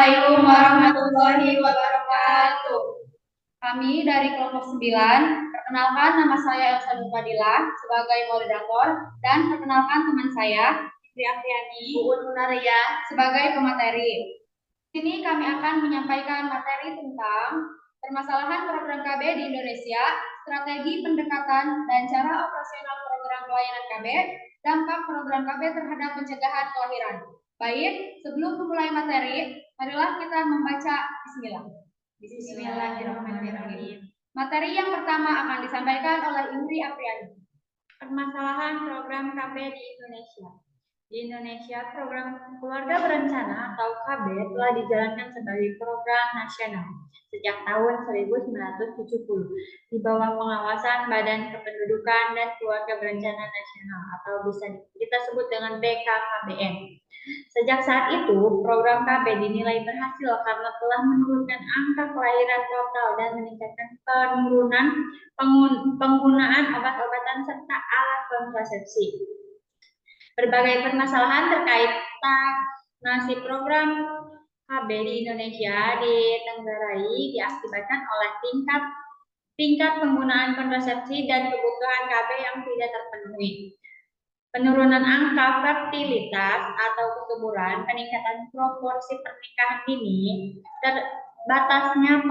Assalamualaikum warahmatullahi wabarakatuh. Kami dari kelompok 9, perkenalkan nama saya Elsa Nurfadilah sebagai moderator dan perkenalkan teman saya Fitri Afriani Munaria sebagai pemateri. Sini kami akan menyampaikan materi tentang permasalahan program KB di Indonesia, strategi pendekatan dan cara operasional program pelayanan KB, dampak program KB terhadap pencegahan kelahiran. Baik, sebelum memulai materi, marilah kita membaca Bismillah. Bismillahirrahmanirrahim. Materi yang pertama akan disampaikan oleh Indri Apriani. Permasalahan program KB di Indonesia. Di Indonesia, program Keluarga Berencana atau KB telah dijalankan sebagai program nasional sejak tahun 1970 di bawah pengawasan Badan Kependudukan dan Keluarga Berencana Nasional atau bisa kita sebut dengan BKKBN. Sejak saat itu, program KB dinilai berhasil karena telah menurunkan angka kelahiran total dan meningkatkan penggunaan obat-obatan serta alat kontrasepsi. Berbagai permasalahan terkait stagnasi program KB di Indonesia ditenggarai diakibatkan oleh tingkat penggunaan kontrasepsi dan kebutuhan KB yang tidak terpenuhi. Penurunan angka fertilitas atau kesuburan, peningkatan proporsi pernikahan dini, terbatasnya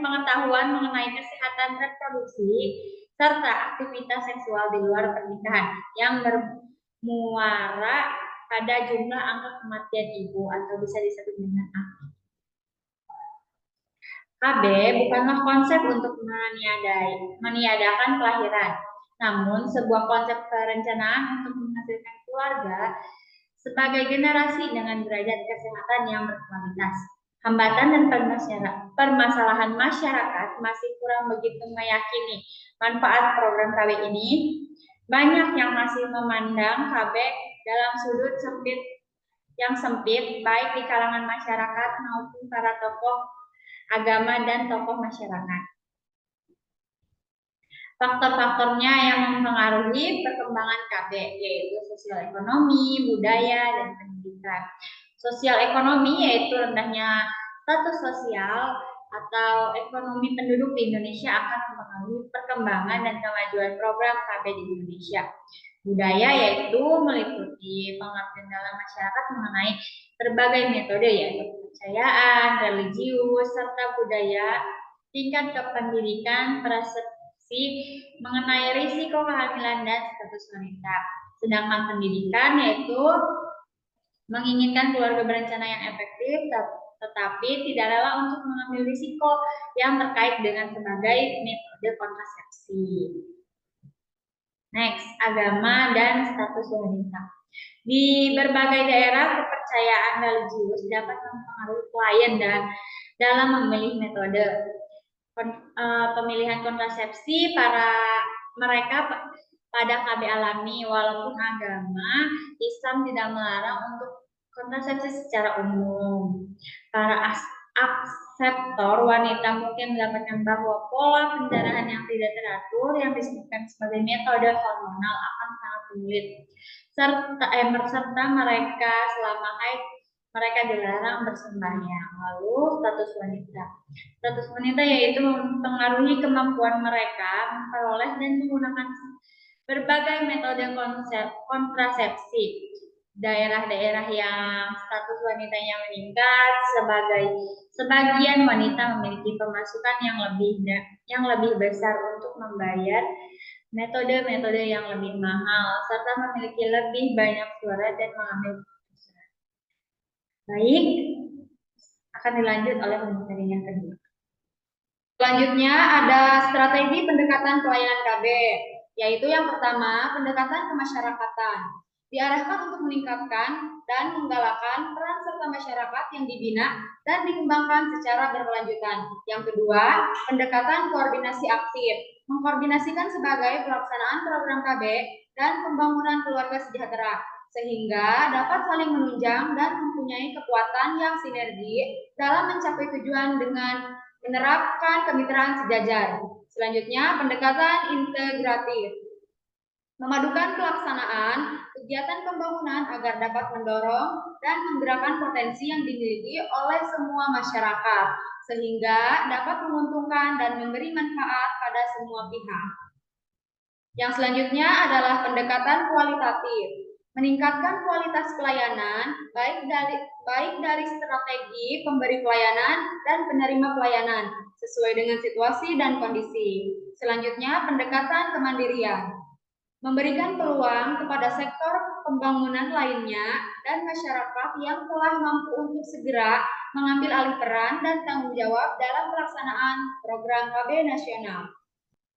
pengetahuan mengenai kesehatan reproduksi, serta aktivitas seksual di luar pernikahan yang bermuara pada jumlah angka kematian ibu atau bisa disebut dengan AKI. KB bukanlah konsep untuk meniadakan kelahiran, namun sebuah konsep perencanaan untuk menghasilkan keluarga sebagai generasi dengan derajat kesehatan yang berkualitas. Hambatan dan permasalahan masyarakat masih kurang begitu meyakini manfaat program KB ini. Banyak yang masih memandang KB dalam sudut yang sempit, baik di kalangan masyarakat maupun para tokoh agama dan tokoh masyarakat. Faktor-faktornya yang mempengaruhi perkembangan KB yaitu sosial ekonomi, budaya, dan pendidikan. Sosial ekonomi yaitu rendahnya status sosial atau ekonomi penduduk di Indonesia akan mempengaruhi perkembangan dan kemajuan program KB di Indonesia. Budaya yaitu meliputi pengertian dalam masyarakat mengenai berbagai metode yaitu kepercayaan, religius, serta budaya, tingkat kependidikan, persepsi mengenai risiko kehamilan dan status wanita. Sedangkan pendidikan yaitu menginginkan keluarga berencana yang efektif, tetapi tidak rela untuk mengambil risiko yang terkait dengan sebagai metode kontrasepsi. Next, agama dan status wanita. Di berbagai daerah, kepercayaan religius dapat mempengaruhi klien dan dalam memilih metode pemilihan kontrasepsi mereka pada KB alami. Walaupun agama Islam tidak melarang untuk kontrasepsi secara umum, para akseptor wanita mungkin mendapatkan bahwa pola pendarahan yang tidak teratur yang disebutkan sebagai metode hormonal akan sangat sulit, serta mereka selama haid mereka dilarang bersembahyang. Lalu status wanita yaitu mempengaruhi kemampuan mereka memperoleh dan menggunakan berbagai metode kontrasepsi. Daerah-daerah yang status wanitanya meningkat, sebagian wanita memiliki pemasukan yang lebih besar untuk membayar metode-metode yang lebih mahal, serta memiliki lebih banyak suara dan mengambil keputusan. Baik, akan dilanjut oleh pemateri yang kedua. Selanjutnya ada strategi pendekatan pelayanan KB, yaitu yang pertama, pendekatan kemasyarakatan. Diarahkan untuk meningkatkan dan menggalakkan peran serta masyarakat yang dibina dan dikembangkan secara berkelanjutan. Yang kedua, pendekatan koordinasi aktif, mengkoordinasikan sebagai pelaksanaan program KB dan pembangunan keluarga sejahtera, sehingga dapat saling menunjang dan mempunyai kekuatan yang sinergi dalam mencapai tujuan dengan menerapkan kemitraan sejajar. Selanjutnya, pendekatan integratif, Memadukan pelaksanaan kegiatan pembangunan agar dapat mendorong dan menggerakkan potensi yang dimiliki oleh semua masyarakat, sehingga dapat menguntungkan dan memberi manfaat pada semua pihak. Yang selanjutnya adalah pendekatan kualitatif. Meningkatkan kualitas pelayanan baik dari strategi pemberi pelayanan dan penerima pelayanan sesuai dengan situasi dan kondisi. Selanjutnya, pendekatan kemandirian. Memberikan peluang kepada sektor pembangunan lainnya dan masyarakat yang telah mampu untuk segera mengambil alih peran dan tanggung jawab dalam pelaksanaan program KB nasional.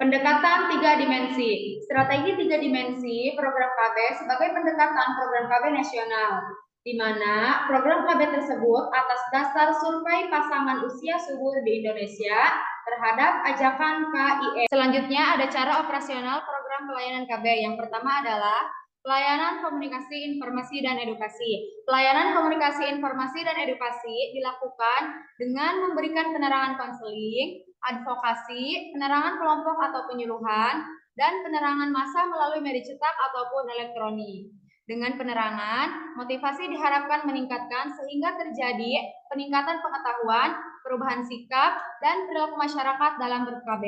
Pendekatan 3 dimensi. Strategi 3 dimensi program KB sebagai pendekatan program KB nasional, di mana program KB tersebut atas dasar survei pasangan usia subur di Indonesia terhadap ajakan KIE. Selanjutnya ada cara operasional program pelayanan KB. Yang pertama adalah pelayanan komunikasi, informasi, dan edukasi. Pelayanan komunikasi, informasi, dan edukasi dilakukan dengan memberikan penerangan konseling, advokasi, penerangan kelompok atau penyuluhan, dan penerangan massa melalui media cetak ataupun elektronik. Dengan penerangan, motivasi diharapkan meningkatkan sehingga terjadi peningkatan pengetahuan, perubahan sikap, dan perilaku masyarakat dalam ber-KB.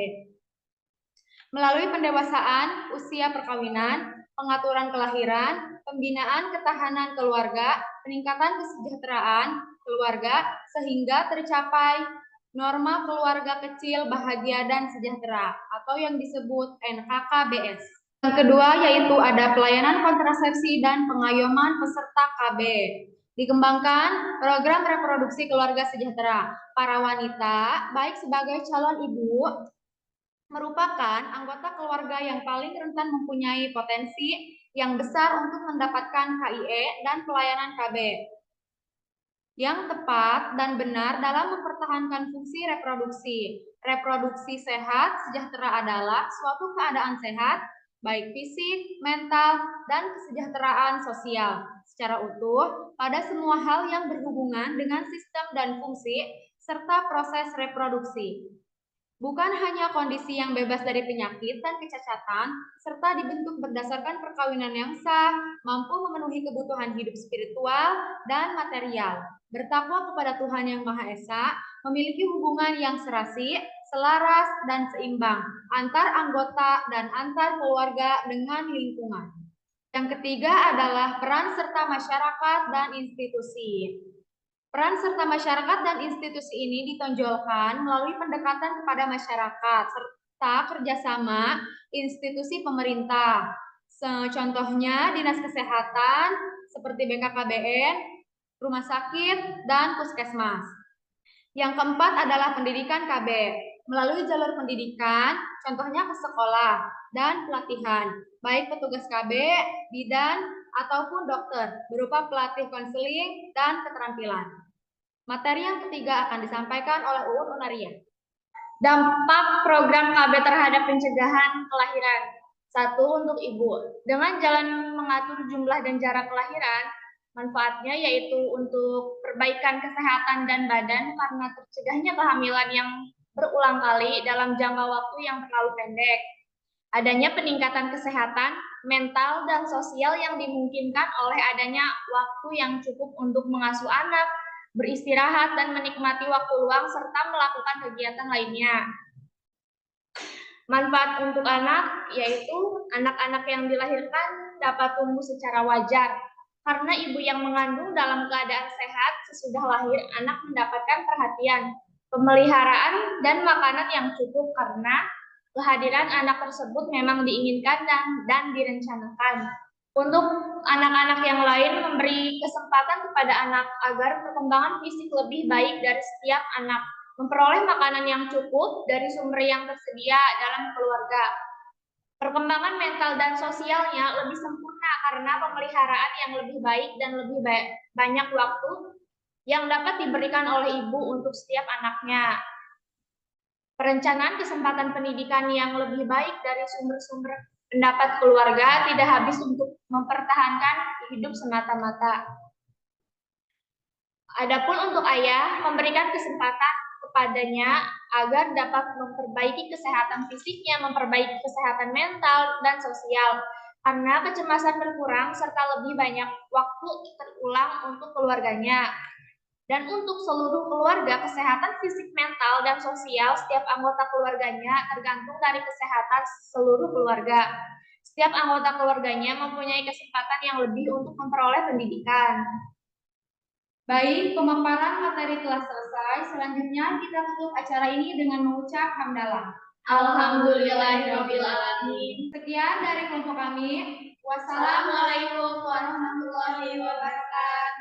Melalui pendewasaan, usia perkawinan, pengaturan kelahiran, pembinaan ketahanan keluarga, peningkatan kesejahteraan keluarga, sehingga tercapai norma keluarga kecil, bahagia, dan sejahtera, atau yang disebut NKKBS. Yang kedua yaitu ada pelayanan kontrasepsi dan pengayoman peserta KB. Dikembangkan program reproduksi keluarga sejahtera. Para wanita, baik sebagai calon ibu, merupakan anggota keluarga yang paling rentan mempunyai potensi yang besar untuk mendapatkan KIE dan pelayanan KB yang tepat dan benar dalam mempertahankan fungsi reproduksi. Reproduksi sehat sejahtera adalah suatu keadaan sehat, baik fisik, mental, dan kesejahteraan sosial secara utuh pada semua hal yang berhubungan dengan sistem dan fungsi serta proses reproduksi. Bukan hanya kondisi yang bebas dari penyakit dan kecacatan, serta dibentuk berdasarkan perkawinan yang sah, mampu memenuhi kebutuhan hidup spiritual dan material, bertakwa kepada Tuhan Yang Maha Esa, memiliki hubungan yang serasi, selaras, dan seimbang antar anggota dan antar keluarga dengan lingkungan. Yang ketiga adalah peran serta masyarakat dan institusi. Peran serta masyarakat dan institusi ini ditonjolkan melalui pendekatan kepada masyarakat serta kerjasama institusi pemerintah. Contohnya Dinas Kesehatan seperti BKKBN, rumah sakit, dan puskesmas. Yang keempat adalah pendidikan KB. Melalui jalur pendidikan, contohnya ke sekolah dan pelatihan, baik petugas KB, bidan, ataupun dokter, berupa pelatih konseling dan keterampilan. Materi yang ketiga akan disampaikan oleh Uun Unaria. Dampak program KB terhadap pencegahan kelahiran. 1. Untuk ibu. Dengan jalan mengatur jumlah dan jarak kelahiran, manfaatnya yaitu untuk perbaikan kesehatan dan badan karena tercegahnya kehamilan yang berulang kali dalam jangka waktu yang terlalu pendek. Adanya peningkatan kesehatan, mental, dan sosial yang dimungkinkan oleh adanya waktu yang cukup untuk mengasuh anak, beristirahat, dan menikmati waktu luang, serta melakukan kegiatan lainnya. Manfaat untuk anak, yaitu anak-anak yang dilahirkan dapat tumbuh secara wajar. Karena ibu yang mengandung dalam keadaan sehat, sesudah lahir, anak mendapatkan perhatian, pemeliharaan, dan makanan yang cukup karena kehadiran anak tersebut memang diinginkan dan direncanakan. Untuk anak-anak yang lain, memberi kesempatan kepada anak agar perkembangan fisik lebih baik dari setiap anak, memperoleh makanan yang cukup dari sumber yang tersedia dalam keluarga. Perkembangan mental dan sosialnya lebih sempurna karena pemeliharaan yang lebih baik dan lebih banyak waktu yang dapat diberikan oleh ibu untuk setiap anaknya. Perencanaan kesempatan pendidikan yang lebih baik dari sumber-sumber pendapat keluarga tidak habis untuk mempertahankan hidup semata-mata. Adapun untuk ayah, memberikan kesempatan kepadanya agar dapat memperbaiki kesehatan fisiknya, memperbaiki kesehatan mental dan sosial. karena kecemasan berkurang serta lebih banyak waktu terulang untuk keluarganya. Dan untuk seluruh keluarga, kesehatan fisik, mental, dan sosial setiap anggota keluarganya tergantung dari kesehatan seluruh keluarga. Setiap anggota keluarganya mempunyai kesempatan yang lebih untuk memperoleh pendidikan. Baik, pemaparan materi telah selesai. Selanjutnya kita tutup acara ini dengan mengucap hamdalah. Alhamdulillahirabbil alamin. Sekian dari kelompok kami. Wassalamualaikum warahmatullahi wabarakatuh.